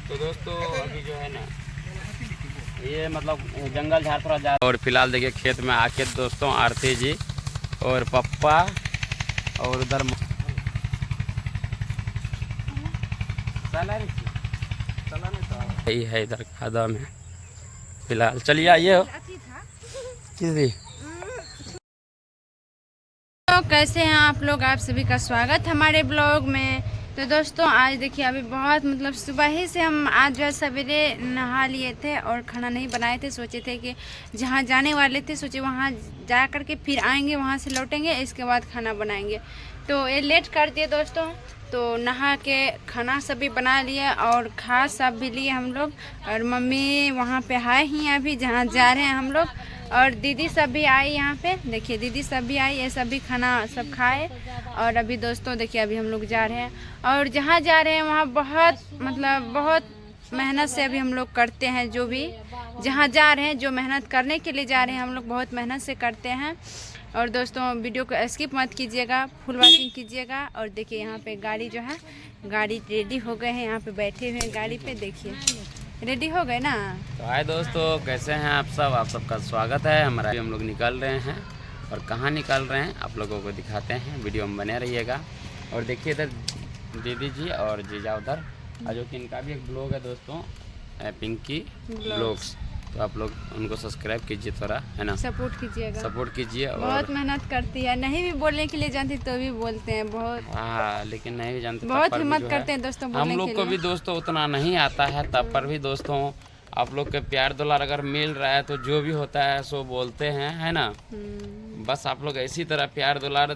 तो दोस्तों अभी जो है ना ये मतलब जंगल झाड़ थोड़ा ज़्यादा। और फिलहाल देखिए खेत में आके दोस्तों आरती जी और पप्पा और उधर यही है इधर खादा में फिलहाल। चलिए आइए हो किसी। तो कैसे हैं आप लोग, आप सभी का स्वागत हमारे ब्लॉग में। तो दोस्तों आज देखिए अभी बहुत मतलब सुबह ही से हम आज जो है सवेरे नहा लिए थे और खाना नहीं बनाए थे। सोचे थे कि जहाँ जाने वाले थे सोचे वहाँ जा कर के फिर आएंगे, वहाँ से लौटेंगे, इसके बाद खाना बनाएंगे। तो ये लेट कर दिए दोस्तों। तो नहा के खाना सब भी बना लिए और खा सब भी लिए हम लोग। और मम्मी वहाँ पे है ही अभी जहाँ जा रहे हैं हम लोग। और दीदी सब भी आई यहाँ पे, देखिए दीदी सब भी आई, ये सब भी खाना सब खाए। और अभी दोस्तों देखिए अभी हम लोग जा रहे हैं और जहाँ जा रहे हैं वहाँ बहुत मेहनत से अभी हम लोग करते हैं। जो भी जहाँ जा रहे हैं, जो मेहनत करने के लिए जा रहे हैं हम लोग बहुत मेहनत से करते हैं। और दोस्तों वीडियो को स्किप मत कीजिएगा, फुल वॉचिंग कीजिएगा। और देखिए यहाँ पे गाड़ी जो है, गाड़ी रेडी हो गए हैं, यहाँ पे बैठे हुए हैं गाड़ी पे, देखिए रेडी हो गए ना। तो आए दोस्तों, कैसे हैं आप सब? आप सबका स्वागत है हमारा। हम लोग निकल रहे हैं और कहाँ निकल रहे हैं आप लोगों को दिखाते हैं, वीडियो में बने रहिएगा। और देखिए इधर दीदी जी और जीजा उधर, जो कि इनका भी एक ब्लॉग है दोस्तों, पिंकी ब्लॉग्स। तो आप लोग उनको सब्सक्राइब कीजिए थोड़ा, है ना, सपोर्ट कीजिएगा, सपोर्ट कीजिए। और बहुत मेहनत करती है, नहीं भी बोलने के लिए जानती तो भी बोलते हैं बहुत। हाँ, लेकिन नहीं भी जानते, बहुत हिम्मत करते हैं दोस्तों बोलने हम लोग को भी दोस्तों उतना नहीं आता है, तब पर भी दोस्तों आप लोग के प्यार दुलार अगर मिल रहा है तो जो भी होता है सो बोलते हैं, है ना। बस आप लोग इसी तरह प्यार दुलार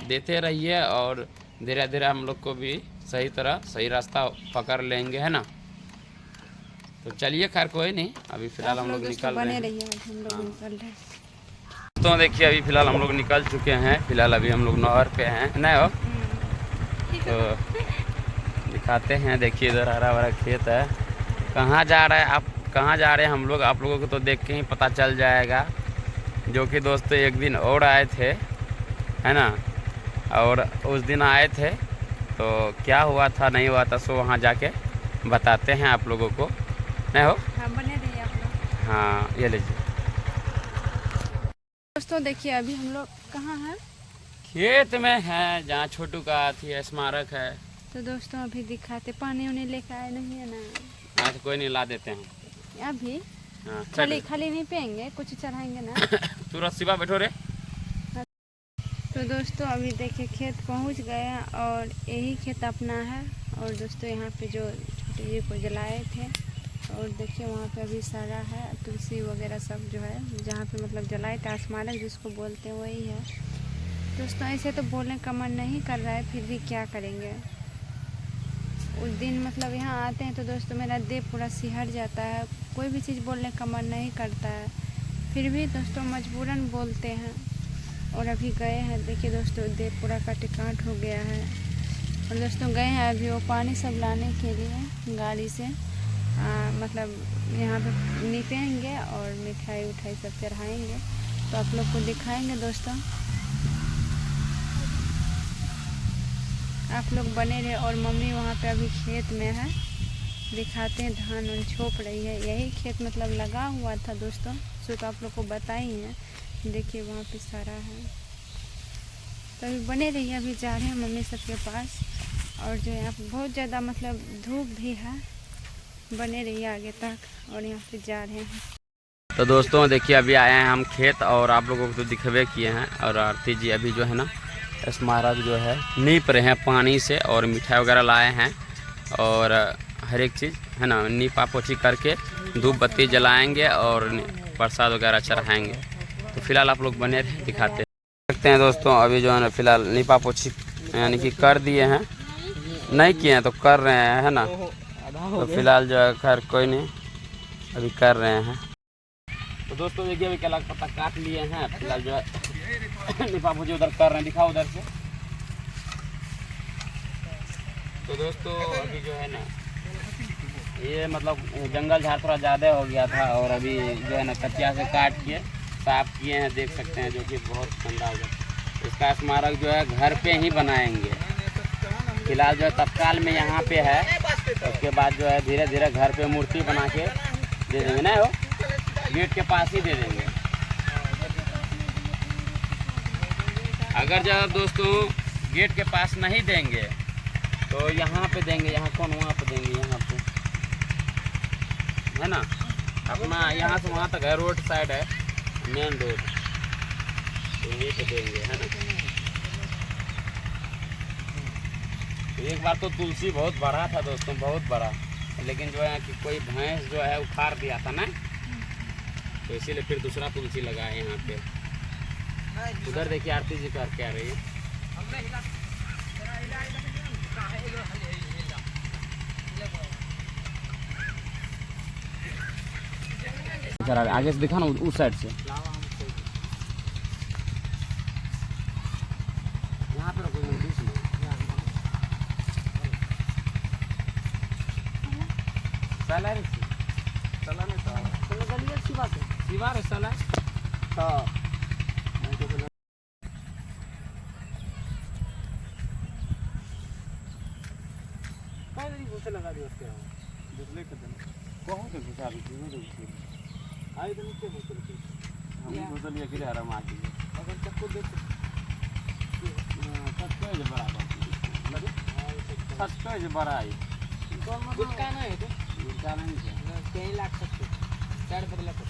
देते रहिए और धीरे धीरे हम लोग को भी सही तरह सही रास्ता पकड़ लेंगे, है ना। तो चलिए खैर कोई नहीं, अभी फिलहाल हम लोग निकल रहे हैं। तो देखिए अभी फिलहाल हम लोग निकल चुके हैं। फिलहाल अभी हम लोग नहर पे हैं, नहीं हो तो दिखाते हैं। देखिए इधर हरा भरा खेत है। कहाँ जा रहा है आप, कहाँ जा रहे हैं हम लोग, आप लोगों को तो देख के ही पता चल जाएगा। जो कि दोस्तों एक दिन और आए थे, है ना, और उस दिन आए थे तो क्या हुआ था नहीं हुआ था सो वहाँ जाके बताते हैं आप लोगों को, नहीं हो। हाँ, बने रहिए आप लोग। हाँ ये लीजिए दोस्तों देखिए अभी हम लोग कहाँ हैं, खेत में है जहाँ छोटू का अथी स्मारक है। तो दोस्तों अभी दिखाते, पानी उन्हें लेकर आए नहीं है ना। हाँ तो कोई नहीं, ला देते हैं अभी। हाँ, खाली खाली नहीं पियेंगे, कुछ चढ़ाएंगे ना। तू रस्सीबा बैठो रे। तो दोस्तों अभी देखिए खेत पहुंच गए हैं और यही खेत अपना है। और दोस्तों यहाँ पे जो छोटे जी को जलाए थे और देखिए वहाँ पे अभी सारा है, तुलसी वगैरह सब जो है जहाँ पे मतलब जलाए थे, स्मारक जिसको बोलते हैं वही है। दोस्तों ऐसे तो बोलने का मन नहीं कर रहा है, फिर भी क्या करेंगे। उस दिन मतलब यहाँ आते हैं तो दोस्तों मेरा देह पूरा सिहर जाता है, कोई भी चीज़ बोलने का मन नहीं करता है, फिर भी दोस्तों मजबूरन बोलते हैं। और अभी गए हैं, देखिए दोस्तों देह पूरा कटकाट हो गया है। और दोस्तों गए हैं अभी वो पानी सब लाने के लिए गाड़ी से, मतलब यहाँ पे निपेंगे और मिठाई उठाई सब चढ़ाएंगे, तो आप लोग को दिखाएंगे दोस्तों। आप लोग बने रहे। और मम्मी वहाँ पे अभी खेत में है, दिखाते हैं, धान उन छोप रही है। यही खेत मतलब लगा हुआ था दोस्तों, सो तो आप लोग को बताई हैं। देखिए वहाँ पे सारा है, तो अभी बने रहिए। अभी जा रहे हैं मम्मी सबके पास। और जो यहाँ पे बहुत ज़्यादा मतलब धूप भी है, बने रहिए आगे तक। और यहाँ पे जा रहे हैं। तो दोस्तों देखिए अभी आए हैं हम खेत और आप लोगों को तो दिखवे किए हैं। और आरती जी अभी जो है ना स्मारक जो है नीप रहे हैं पानी से, और मिठाई वगैरह लाए हैं और हर एक चीज़, है ना, नीपा पोछी करके धूप बत्ती जलाएंगे और प्रसाद वगैरह चढ़ाएंगे। तो फिलहाल आप लोग बने रहे, दिखाते सकते हैं दोस्तों। अभी जो है ना फिलहाल नीपा पोछी यानी कि कर दिए हैं, नहीं किए हैं तो कर रहे हैं, है ना। तो फिलहाल जो है खैर कोई नहीं, अभी कर रहे हैं। तो दोस्तों देखिए अभी केला का पत्ता काट लिए हैं, फिलहाल जो है नीपा पोछी उधर कर रहे हैं, दिखाओ उधर से। तो दोस्तों अभी जो है ना ये मतलब जंगल झाड़ थोड़ा ज़्यादा हो गया था और अभी जो है ना कचिया से काट के साफ किए हैं, देख सकते हैं, जो कि बहुत ठंडा हो गया। इसका स्मारक जो है घर पे ही बनाएंगे। फिलहाल जो है तत्काल में यहाँ पे है उसके बाद जो है धीरे धीरे घर पे मूर्ति बना के दे देंगे ना, वो गेट के पास ही दे देंगे। अगर जब दोस्तों गेट के पास नहीं देंगे तो यहाँ पे देंगे, यहाँ कौन वहाँ पे देंगे, यहाँ पे है ना, अपना यहाँ से वहाँ तक है, रोड साइड है, मेन रोड, तो यहीं पे देंगे है ना। एक बार तो तुलसी बहुत बड़ा था दोस्तों, बहुत बड़ा, लेकिन जो है कि कोई भैंस जो है उखाड़ दिया था ना, तो इसीलिए फिर दूसरा तुलसी लगाए यहाँ पे। उधर देखिए आरती जी कर क्या रही है। आगे से दिखा ना, उस साइड से यहाँ पे रखो, बीच में साला रे, साला नहीं था, तो गलिए सीवा रे साला था। लगा दिया उसके दूसरे के दिन कौन से घुसा दी थी, आई तो नीचे बोतल थी, हम बोतल ये गिरा रहा मार दी। अगर चक्कू देख सच्चा है बराबर लगे, सच्चा है बड़ा है, गुटका नहीं है, तो गुटका नहीं है, कहीं लाख सकते 4 बदला कर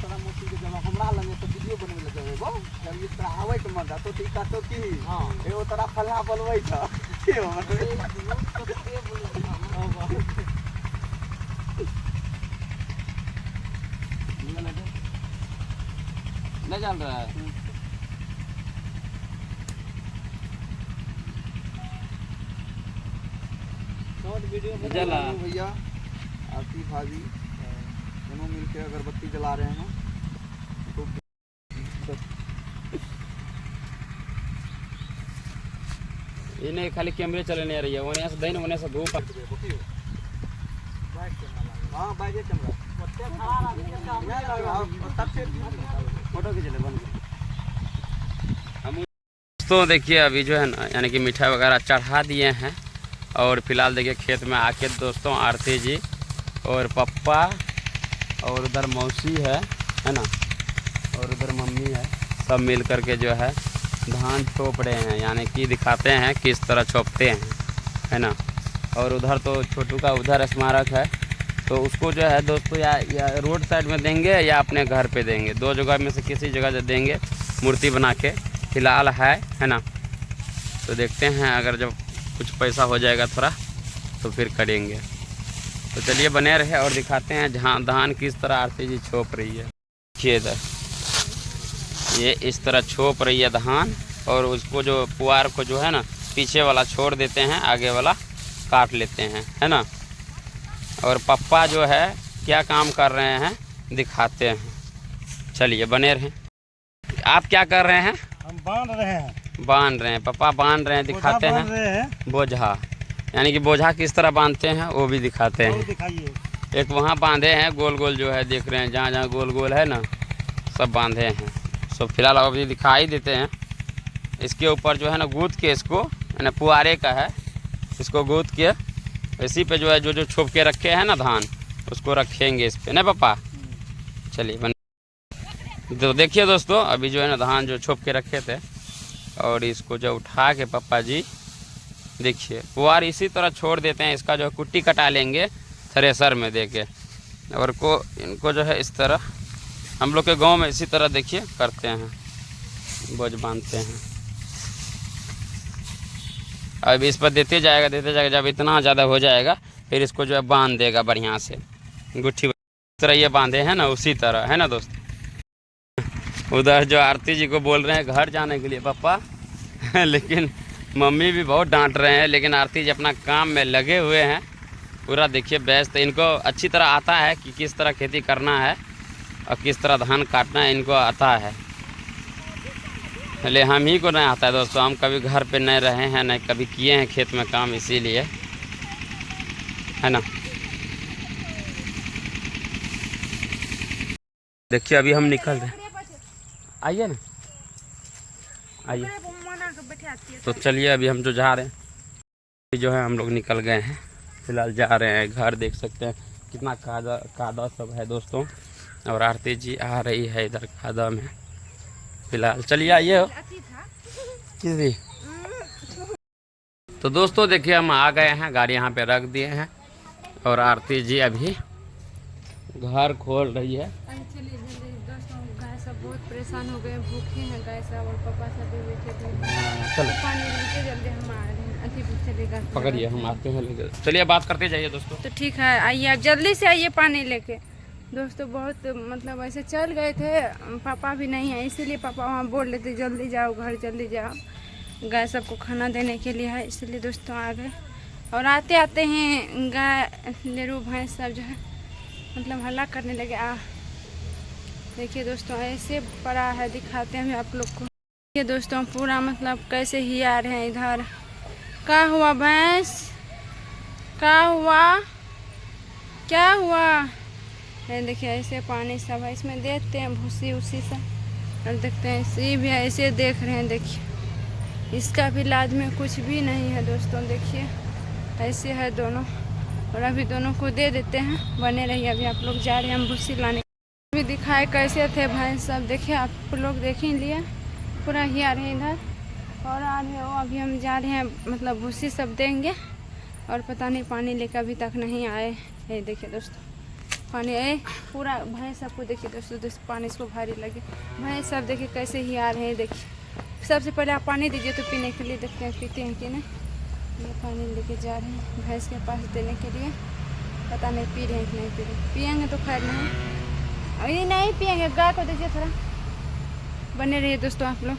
थोड़ा मोटी के जमा हमरा लगे तो वीडियो बनवे लगे गो, जब इस तरह आवे के मजा तो ठीक तो की हां एगो तरह फल्ला बोलबै छ के हो नहीं चल रहा है। शॉर्ट वीडियो चला भैया, आरती भाभी दोनों मिलके अगरबत्ती जला रहे हैं तो इन्हें खाली कैमरे चले नहीं आ रही है, वहाँ से दिन होने से धूप। हाँ बैठ कैमरा फोटो खींच ले। हम दोस्तों देखिए अभी जो है ना, यानी कि मिठाई वगैरह चढ़ा दिए हैं, और फिलहाल देखिए खेत में आके दोस्तों आरती जी और पप्पा और उधर मौसी है ना, और उधर मम्मी है, सब मिल कर के जो है धान छोप रहे हैं, यानी कि दिखाते हैं किस तरह छोपते हैं है ना। और उधर तो छोटू का उधर स्मारक है, तो उसको जो है दोस्तों या रोड साइड में देंगे या अपने घर पे देंगे, 2 जगह में से किसी जगह जो देंगे मूर्ति बना के, फिलहाल है ना। तो देखते हैं अगर जब कुछ पैसा हो जाएगा थोड़ा तो फिर करेंगे। तो चलिए बने रहे और दिखाते हैं जहाँ धान किस तरह आरती जी छोप रही है। देखिए इधर ये इस तरह छोप रही है धान, और उसको जो पुआर को जो है ना पीछे वाला छोड़ देते हैं, आगे वाला काट लेते हैं है ना। और पप्पा जो है क्या काम कर रहे हैं दिखाते हैं, चलिए बने रहें। आप क्या कर रहे हैं? हम बांध रहे हैं। बांध रहे हैं, पप्पा बांध रहे हैं, दिखाते हैं बोझा, यानी कि बोझा किस तरह बांधते हैं वो भी दिखाते हैं। दिखाइए। एक वहाँ बांधे हैं गोल गोल जो है, देख रहे हैं जहाँ जहाँ गोल गोल है ना, सब बांधे हैं। सब फिलहाल अभी दिखाई देते हैं। इसके ऊपर जो है ना गूंथ के, इसको यानी पुआरे का है, इसको गूंथ के इसी पे जो है जो छोप के रखे हैं ना धान, उसको रखेंगे इस पे ना पापा। चलिए बन तो देखिए दोस्तों अभी जो है ना धान जो छोप के रखे थे, और इसको जो उठा के पापा जी देखिए पुआर इसी तरह छोड़ देते हैं। इसका जो है कुट्टी कटा लेंगे थ्रेसर में दे के, और इनको जो है इस तरह हम लोग के गांव में इसी तरह देखिए करते हैं, बोझ बांधते हैं। अब इस पर देते जाएगा, जब इतना ज़्यादा हो जाएगा फिर इसको जो है बांध देगा बढ़िया से, गुट्ठी तरह ये बांधे हैं ना उसी तरह है ना दोस्त। उधर जो आरती जी को बोल रहे हैं घर जाने के लिए पापा लेकिन मम्मी भी बहुत डांट रहे हैं, लेकिन आरती जी अपना काम में लगे हुए हैं पूरा। देखिए व्यस्त, इनको अच्छी तरह आता है कि किस तरह खेती करना है और किस तरह धान काटना है, इनको आता है। पहले हम ही को नहीं आता है दोस्तों, हम कभी घर पे नहीं रहे हैं, नहीं कभी किए हैं खेत में काम, इसीलिए है ना। देखिए अभी हम निकल रहे हैं, आइए ना आइए। तो चलिए अभी हम जो जा रहे हैं जो है हम लोग निकल गए हैं, फिलहाल जा रहे हैं घर। देख सकते हैं कितना कादा कादा सब है दोस्तों, और आरती जी आ रही है इधर कादा में। फिलहाल चलिए आइए किसी। तो दोस्तों देखिए हम आ गए हैं, गाड़ी यहाँ पे रख दिए हैं और आरती जी अभी घर खोल रही है। चलिए जल्दी दोस्तों, गाय सब बहुत परेशान हो गए, भूखे हैं गाय सब, और पापा सब भी बैठे थे। चलो पानी लेके जल्दी हम आ रहे हैं, अति भूख चलेगा। पकड़िए, हम आते हैं लेकर। चलिए बात करते जाइए दोस्तों। तो ठीक है, आइए आप जल्दी से आइए पानी लेके। दोस्तों बहुत मतलब ऐसे चल गए थे, पापा भी नहीं है, इसीलिए पापा वहाँ बोल रहे थे जल्दी जाओ घर, जल्दी जाओ, गाय सबको खाना देने के लिए है, इसलिए दोस्तों आ गए। और आते आते हैं गाय लेरू भैंस सब जो है मतलब हल्ला करने लगे। देखिए दोस्तों ऐसे पड़ा है, दिखाते हैं आप लोग को। ये दोस्तों पूरा मतलब कैसे ही आ रहे हैं इधर। क्या हुआ भैंस, क्या हुआ, क्या हुआ? ये देखिए ऐसे पानी सब है, इसमें देते हैं भूसी उसी सब, और देखते हैं इसी भी ऐसे देख रहे हैं। देखिए इसका भी लाज में कुछ भी नहीं है दोस्तों, देखिए ऐसे है दोनों, और अभी दोनों को दे देते हैं। बने रहिए, अभी आप लोग जा रहे हैं हम भूसी लाने। अभी दिखाए कैसे थे भैंस सब, देखिए आप लोग देख ही लिए, पूरा ही आ रहे हैं इधर और आ रहे हो। अभी हम जा रहे हैं मतलब भूसी सब देंगे, और पता नहीं पानी लेकर अभी तक नहीं आए। ये देखिए दोस्तों पानी पूरा भैंस सबको देखिए दोस्तों, पानी इसको भारी लगे। भैंस सब देखिए कैसे ही आ रहे हैं। देखिए सबसे पहले आप पानी दीजिए तो पीने के लिए, देखते हैं पीते हैं कि नहीं। ये पानी लेके जा रहे हैं भैंस के पास देने के लिए, पता नहीं पी रहे हैं कि नहीं पी रहे। पियेंगे तो खैर नहीं, अभी नहीं पियेंगे, गाय को दीजिए थोड़ा। बने रहिए दोस्तों आप लोग।